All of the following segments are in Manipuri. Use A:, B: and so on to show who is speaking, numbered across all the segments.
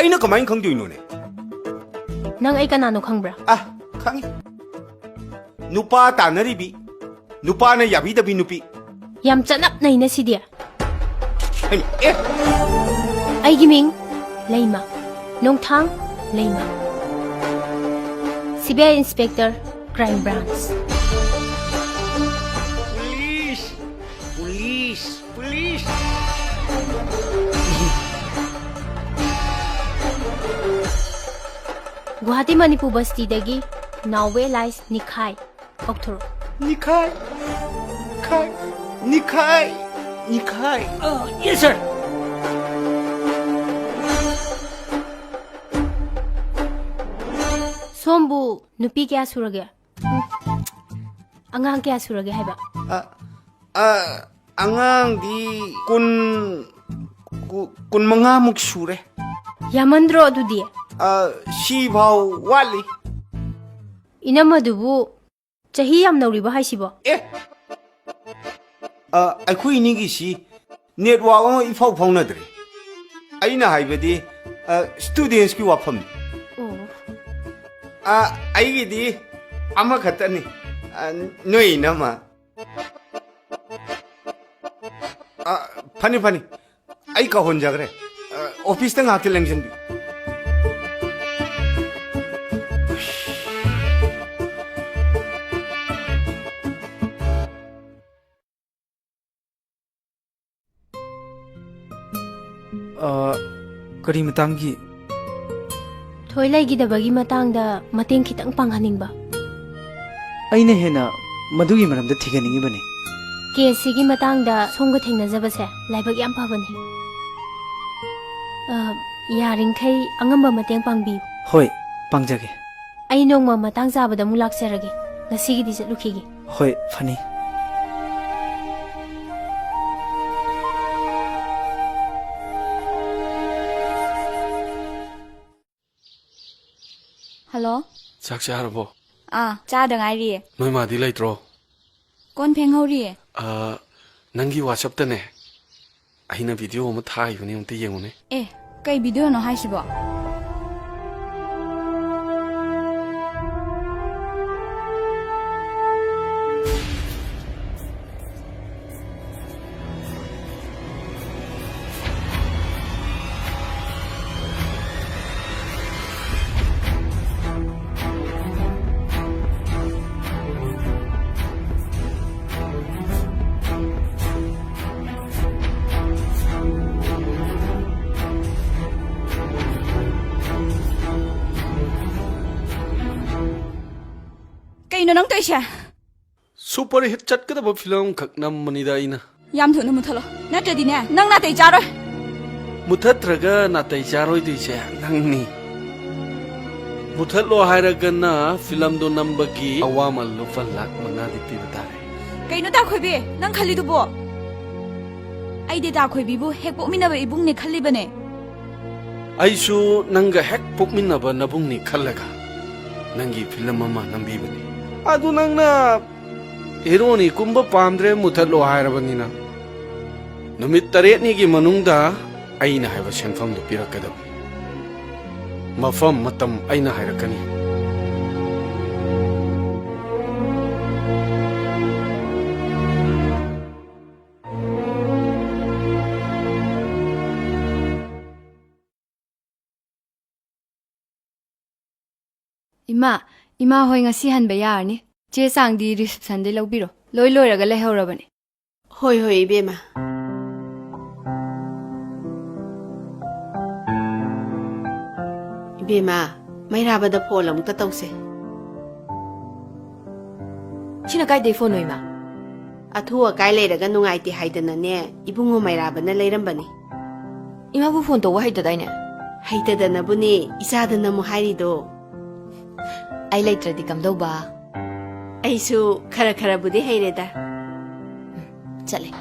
A: ꯑꯩꯅ ꯀꯃꯥꯏꯅ ꯈꯪꯗꯣꯏꯅꯣꯅꯦ?
B: ꯅꯪ ꯑꯩ ꯀꯅꯥꯅꯣ ꯈꯪꯕ꯭ꯔꯥ?
A: ꯈꯪꯉꯤ. ꯅꯨꯄꯥ ꯇꯥꯟꯅꯔꯤꯕꯤ, ꯅꯨꯄꯥꯅ ꯌꯥꯕꯤꯗꯕꯤ ꯅꯨꯄꯤ.
B: ꯌꯥꯝ ꯆꯅꯞꯅꯩꯅ ꯁꯤꯗꯤ.
A: ꯑꯦ!
B: ꯑꯩꯒꯤ ꯃꯤꯡ ꯂꯩꯃ, ꯅꯣꯡꯊꯥꯡ ꯂꯩꯃ, CBI Inspector, Crime Branch.
A: Police!
B: Guwahati Manipur Bastidagi, Nawe Lais Nikhai, Okthoro.
A: Nikhai!
C: Yes, sir.
B: Sombu, nupi kya surage? Angang kya surage haiba?
A: ꯑꯉꯥꯡꯗꯤ ꯀꯨꯟ ꯃꯉꯥꯃꯨꯛ ꯁꯨꯔꯦ.
B: Yamandro adudi.
A: ꯁꯤꯐꯥꯎ ꯋꯥꯠꯂꯤ.
B: Inamadubu chahi yam nauriba haisibo.
A: ꯑꯩꯈꯣꯏ ꯏꯅꯤꯒꯤꯁꯤ ꯅꯦꯠꯋꯥꯛ ꯑꯃ ꯏꯐꯥꯎ ꯐꯥꯎꯅꯗ꯭ꯔꯦ. ꯑꯩꯅ ꯍꯥꯏꯕꯗꯤ ꯁ꯭ꯇꯨꯗꯦꯟꯠꯁꯀꯤ ꯋꯥꯐꯝꯅꯤ. ꯑꯩꯒꯤꯗꯤ ꯑꯃꯈꯛꯇꯅꯤ. ꯅꯣꯏ ꯏꯅꯝꯃ. ꯐꯅꯤ ꯑꯩ ꯀꯧꯍꯟꯖꯈ꯭ꯔꯦ. ꯑꯣꯐꯤꯁꯇ ꯉꯥꯛꯇ ꯂꯦꯡꯁꯤꯟꯕꯤꯌꯨ.
C: ꯀꯔꯤ ꯃꯇꯥꯡꯒꯤ?
B: ꯊꯣꯏꯂꯩꯒꯤꯗꯕꯒꯤ ꯃꯇꯥꯡꯗ ꯃꯇꯦꯡ ꯈꯤꯇꯪ ꯄꯥꯡꯍꯟꯅꯤꯡꯕ.
C: ꯑꯩꯅ ꯍꯦꯟꯅ ꯃꯗꯨꯒꯤ ꯃꯔꯝꯗ ꯊꯤꯒꯠꯅꯤꯡꯉꯤꯕꯅꯤ.
B: ꯀꯦꯁꯁꯤꯒꯤ ꯃꯇꯥꯡꯗ ꯁꯣꯝꯒ ꯊꯦꯡꯅꯖꯕꯁꯦ ꯂꯥꯏꯕꯛ ꯌꯥꯝ ꯐꯕꯅꯤ. ꯌꯥꯔꯤꯡꯈꯩ ꯑꯉꯝꯕ ꯃꯇꯦꯡ ꯄꯥꯡꯕꯤꯌꯨ.
C: ꯍꯣꯏ, ꯄꯥꯡꯖꯒꯦ.
B: ꯑꯩ ꯅꯣꯡꯃ ꯃꯇꯥꯡ ꯆꯥꯕꯗ ꯑꯃꯨꯛ ꯂꯥꯛꯆꯔꯒꯦ. ꯉꯁꯤꯒꯤꯗꯤ ꯆꯠꯂꯨꯈꯤꯒꯦ.
C: ꯍꯣꯏ, ꯐꯅꯤ.
D: Hello?
E: ꯆꯥꯛ ꯆꯥꯔꯕꯣ?
D: ꯆꯥꯗ ꯉꯥꯏꯔꯤꯌꯦ.
E: ꯅꯣꯏ ꯃꯥꯗꯤ ꯂꯩꯇ꯭ꯔꯣ?
D: ꯀꯣꯟ ꯐꯦꯡꯍꯧꯔꯤꯌꯦ.
E: ꯅꯪꯒꯤ ꯋꯥꯆꯞꯇꯅꯦ ꯑꯩꯅ ꯚꯤꯗꯤꯑꯣ ꯑꯃ ꯊꯥꯈꯤꯕꯅꯦ, ꯑꯝꯇ ꯌꯦꯡꯉꯨꯅꯦ.
D: ꯀꯩ ꯚꯤꯗꯤꯑꯣꯅꯣ ꯍꯥꯏꯁꯤꯕꯣ? ꯀꯩꯅꯣ ꯅꯪ ꯇꯧꯏꯁꯦ?
E: ꯁꯨꯄꯔ ꯍꯤꯠ ꯆꯠꯀꯗꯕ ꯐꯤꯂꯝ ꯈꯛ ꯅꯝꯕꯅꯤꯗ ꯑꯩꯅ.
D: ꯌꯥꯝ ꯊꯨꯅ ꯃꯨꯠꯊꯠꯂꯣ. ꯅꯠꯇ꯭ꯔꯗꯤꯅꯦ ꯅꯪ ꯅꯥꯇꯩ ꯆꯥꯔꯣꯏ.
E: ꯃꯨꯊꯠꯇ꯭ꯔꯒ ꯅꯥꯇꯩ ꯆꯥꯔꯣꯏꯗꯣꯏꯁꯦ ꯅꯪꯅꯤ. ꯃꯨꯊꯠꯂꯣ ꯍꯥꯏꯔꯒꯅ ꯐꯤꯂꯝꯗꯣ ꯅꯝꯕꯒꯤ ꯑꯋꯥꯃꯜ ꯂꯨꯄꯥ ꯂꯥꯈ 5ꯗꯤ ꯄꯤꯕ ꯇꯥꯔꯦ.
D: ꯀꯩꯅꯣ ꯗꯥꯈꯣꯏꯕꯤ? ꯅꯪ ꯈꯜꯂꯤꯗꯨꯕꯣ? ꯑꯩꯗꯤ ꯗꯥꯈꯣꯏꯕꯤꯕꯨ ꯍꯦꯛ ꯄꯣꯛꯃꯤꯟꯅꯕ ꯏꯕꯨꯡꯅꯦ ꯈꯜꯂꯤꯕꯅꯦ.
E: ꯑꯩꯁꯨ ꯅꯪꯒ ꯍꯦꯛ ꯄꯣꯛꯃꯤꯟꯅꯕ ꯅꯕꯨꯡꯅꯤ ꯈꯜꯂꯒ ꯅꯪꯒꯤ ꯐꯤꯂꯝ ꯑꯃ ꯅꯝꯕꯤꯕꯅꯤ. ꯑꯗꯨ ꯅꯪꯅ ꯍꯤꯔꯣꯅꯤ ꯀꯨꯝꯕ ꯄꯥꯝꯗ꯭ꯔꯦ ꯃꯨꯊꯠꯂꯣ ꯍꯥꯏꯔꯕꯅꯤꯅ ꯅꯨꯃꯤꯠ 7ꯅꯤꯒꯤ ꯃꯅꯨꯡꯗ ꯑꯩꯅ ꯍꯥꯏꯕ ꯁꯦꯟꯐꯝꯗꯨ ꯄꯤꯔꯛꯀꯗꯕꯅꯤ. ꯃꯐꯝ ꯃꯇꯝ ꯑꯩꯅ ꯍꯥꯏꯔꯛꯀꯅꯤ.
D: ꯏꯃꯥ ꯍꯣꯏ ꯉꯁꯤ ꯍꯟꯕ ꯌꯥꯔꯅꯤ. ꯆꯦ ꯆꯥꯡꯗꯤ ꯔꯤꯁꯦꯞꯁꯟꯗꯩ ꯂꯧꯕꯤꯔꯣ. ꯂꯣꯏ ꯂꯣꯏꯔꯒ ꯂꯩꯍꯧꯔꯕꯅꯤ.
F: ꯍꯣꯏ ꯏꯕꯦꯝꯃ. 이베마, 마이라바다 폴 아무것도 떠오세.
D: 시나 까이데 폰노 이마.
F: 아투어 까일레라가 농아이티 하이드나네 이붕어 마이라바나 레이람바니.
D: 이마부 폰 떠와 하이드다이네.
F: 하이드다나부니 이사드나 뭐 하이리도.
D: 아이 레이트라디 감도바.
F: 아이수 카라카라부디 하이레다.
D: 잘래.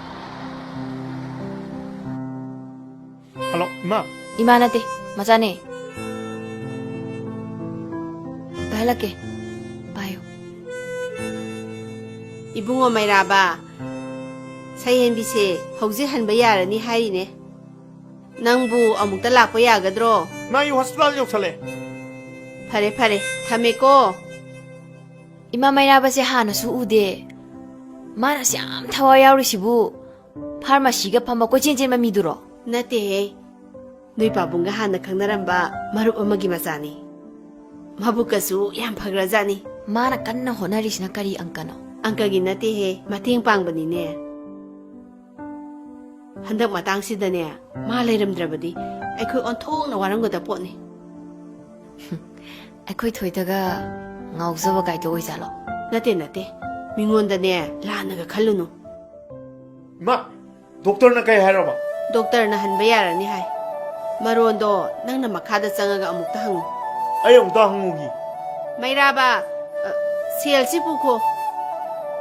G: Hello, Ma.
D: 이마나데 맞아네. 할게. 봐요.
F: 이붕어 마이라바. 사이엔비세 혹시 한바 야라니 하이네. ꯅꯪꯕꯨ ꯑꯃꯨꯛꯇ ꯂꯥꯛꯄ ꯌꯥꯒꯗ꯭ꯔꯣ?
G: ꯃꯥꯒꯤ ꯍꯣꯁꯄꯤꯇꯥꯜ ꯌꯧꯁꯜꯂꯦ.
F: ꯐꯔꯦ ꯐꯔꯦ ꯊꯝꯃꯦꯀꯣ.
H: 이마 마이라바세 하나수 우데 마나시 ям 타와 야우리시부 파르마시가 팜바 꼬진진마 미두로
F: ꯅꯠꯇꯦꯍꯦ. ꯅꯣꯏ ꯄꯥꯕꯨꯡꯒ ꯍꯥꯟꯅ ꯈꯪꯅꯔꯝꯕ ꯃꯔꯨꯞ ꯑꯃꯒꯤ ꯃꯆꯥꯅꯤ. ꯃꯕꯨꯛꯀꯁꯨ ꯌꯥꯝ ꯐꯈ꯭ꯔꯖꯥꯠ니.
H: 마나 깐나 호나리시나 까리 안까노
F: ꯑꯪꯀꯒꯤ ꯅꯠꯇꯦꯍꯦ. ꯃꯇꯦꯡ ꯄꯥꯡꯕꯅꯤꯅꯦ. ꯍꯟꯗꯛ ꯃꯇꯥꯡꯁꯤꯗꯅꯦ ꯃꯥ ꯂꯩꯔꯝꯗ꯭ꯔꯕꯗꯤ ꯑꯩꯈꯣꯏ ꯑꯣꯟꯊꯣꯛꯅ ꯋꯥꯔꯝꯒꯗꯕ ꯄꯣꯠꯅꯤ.
H: 아이코이 토이다가 ngawzaba gaito oizalo
F: ꯅꯠꯇꯦ ꯅꯠꯇꯦ. ꯃꯤꯉꯣꯟꯗꯅꯦ ꯂꯥꯟꯅꯒ ꯈꯜꯂꯨꯅꯨ.
G: ꯏꯃꯥ, ꯗꯣꯛꯇꯔꯅ ꯀꯩ ꯍꯥꯏꯔꯕ?
F: ꯗꯣꯛꯇꯔꯅ ꯍꯟꯕ ꯌꯥꯔꯅꯤ ꯍꯥꯏ. ꯃꯔꯣꯟꯗꯣ ꯅꯪꯅ ꯃꯈꯥꯗ ꯆꯪꯉꯒ ꯑꯃꯨꯛꯇ ꯍꯪꯉꯨ.
G: ꯑꯩ ꯑꯃꯨꯛꯇ ꯍꯪꯉꯨꯒꯤ.
F: ꯃꯩꯔꯥꯕ, ꯁꯦꯜꯁꯤ ꯄꯨꯈꯣ.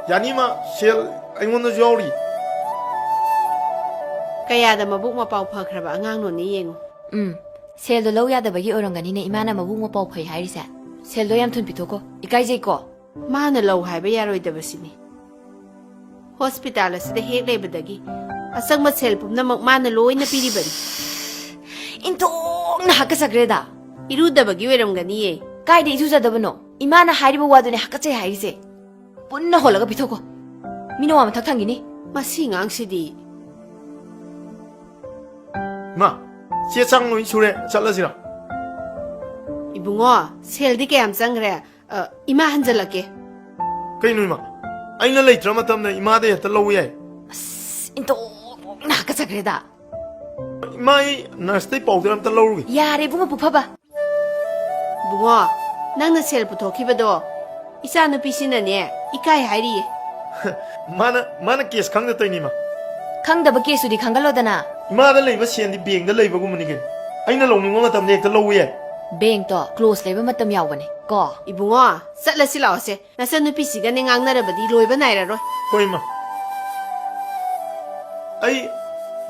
G: ꯌꯥꯅꯤ ꯏꯃꯥ, ꯁꯦꯜ ꯑꯩꯉꯣꯟꯗꯁꯨ ꯌꯥꯎꯔꯤ.
F: ꯀꯌꯥꯗ ꯃꯕꯨꯛ ꯃꯄꯥꯎ ꯐꯈ꯭ꯔꯕ ꯑꯉꯥꯡꯅꯣꯅꯦ ꯌꯦꯡꯉꯨ.
H: 셀도 ꯂꯧ ꯌꯥꯗꯕꯒꯤ ꯑꯣꯏꯔꯝꯒꯅꯤꯅꯦ 이마나 ꯃꯕꯨꯡ ꯃꯄꯥꯎ ꯐꯩ ꯍꯥꯏꯔꯤꯁꯦ 셀도 ꯌꯥꯝ ꯊꯨꯅ ꯄꯤꯊꯣꯛꯀꯣ ꯏꯀꯥꯏꯖꯩꯀꯣ
F: ꯃꯥꯅ ꯂꯧ ꯍꯥꯏꯕ ꯌꯥꯔꯣꯏꯗꯕꯁꯤꯅꯤ. ꯍꯣꯁꯄꯤꯇꯥꯜ ꯑꯁꯤꯗ ꯍꯦꯛ ꯂꯩꯕꯗꯒꯤ ꯑꯆꯪꯕ ꯁꯦꯜ ꯄꯨꯝꯅꯃꯛ ꯃꯥꯅ ꯂꯣꯏꯅ ꯄꯤꯔꯤꯕꯅꯤ.
H: 인통나 하카사그레다
F: 이루ꯗꯕꯒꯤ ꯑꯣꯏꯔꯝꯒꯅꯤꯌꯦ.
H: 까이데 이수자더ꯕ노 이마나 하이리버 와도네 하카차이 하이리세 뻔나 홀라가 비토고 미노와면 탁탕기니
F: ꯃꯁꯤ ꯉꯥꯡꯁꯤꯗꯤ.
G: ꯏꯃꯥ, ꯆꯦ ꯆꯥꯡ ꯂꯣꯏ ꯁꯨꯔꯦ. ꯆꯠꯂꯁꯤꯔ?
F: 이붕어, 셀디 ꯀꯌꯥꯝ ꯆꯪꯈ꯭ꯔꯦ? 이마 한절할게.
G: ꯀꯩꯅꯣ ꯏꯃꯥ? ꯑꯩꯅ ꯂꯩꯇ꯭ꯔ ꯃꯇꯝꯗ 이마ꯗ ꯍꯦꯛꯇ ꯂꯧꯕ ꯌꯥꯏ.
H: 인통나 하카사그레다
G: 이마, ꯑꯩ ꯅꯔꯁꯇꯩ ꯄꯥꯎꯗꯔ ꯑꯝꯇ ꯂꯧꯔꯨꯒꯦ.
H: 야레 붕어 부파봐
F: 붕어, ꯅꯪꯅ 셀 ꯄꯨꯊꯣꯛꯈꯤꯕꯗꯣ 이사 누피시나네 이카이 하이리ye.
G: ꯃꯥꯅ ꯀꯦꯁ ꯈꯪꯗ ꯇꯧꯏꯅꯤ ꯏꯃꯥ.
H: 강다바 케수디 강갈로다나
G: 이마ꯗ ꯂꯩꯕ ꯁꯦꯟꯗꯤ ꯕꯦꯡꯗ ꯂꯩꯕꯒꯨꯝꯕꯅꯤ ꯀꯩꯅꯣ. ꯑꯩꯅ ꯂꯧꯅꯤꯡꯕ ꯃꯇꯝꯗ ꯍꯦꯛꯇ ꯂꯧꯕ ꯌꯥꯏ.
H: 뱅또 클로즈 레벨 맞담 야오바네 거
F: 이붕어, ꯆꯠꯂꯁꯤ ꯂꯥꯛꯑꯣꯁꯦ. ꯅꯆꯟ ꯅꯨꯄꯤꯁꯤꯒꯅꯦ ꯉꯥꯡꯅꯔꯕꯗꯤ ꯂꯣꯏꯕ ꯅꯥꯏꯔꯔꯣꯏ.
G: ꯍꯣꯏ ꯏꯃꯥ. ꯑꯩ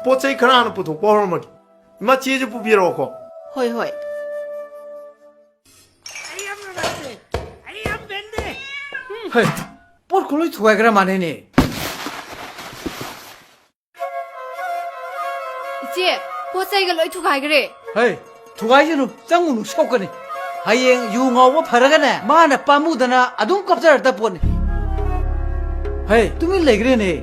G: ꯄꯣꯠ ꯆꯩ ꯈꯔ ꯍꯥꯟꯅ ꯄꯨꯊꯣꯛꯄ ꯍꯧꯔꯝꯃꯒꯦ. ꯏꯃꯥ, ꯆꯦꯁꯨ ꯄꯨꯕꯤꯔꯛꯑꯣꯀꯣ.
F: ꯍꯣꯏ ꯍꯣꯏ.
C: ꯍꯩ ꯄꯣꯠ ꯈꯣꯂꯣꯏ ꯊꯨꯒꯥꯏꯈ꯭ꯔ ꯃꯥꯟꯅꯦꯅꯦ.
F: 이제 ꯄꯣꯠ ꯆꯩꯒ ꯂꯣꯏ ꯊꯨꯒꯥꯏꯈ꯭ꯔꯦ.
C: ꯍꯩ ꯊꯨꯒꯥꯏꯖꯅꯨ ꯆꯪꯉꯨꯅꯨ ꯁꯣꯛꯀꯅꯤ. ꯍꯌꯦꯡ ꯌꯨ ꯉꯥꯎꯕ ꯐꯔꯒꯅꯦ ꯃꯥꯅ ꯄꯥꯝꯃꯨꯗꯅ ꯑꯗꯨꯝ ꯀꯞꯆꯔꯛꯇ ꯄꯣꯠꯅꯤ. ꯍꯩ ꯇꯨꯃꯤꯟ ꯂꯩꯈ꯭ꯔꯦꯅꯦ.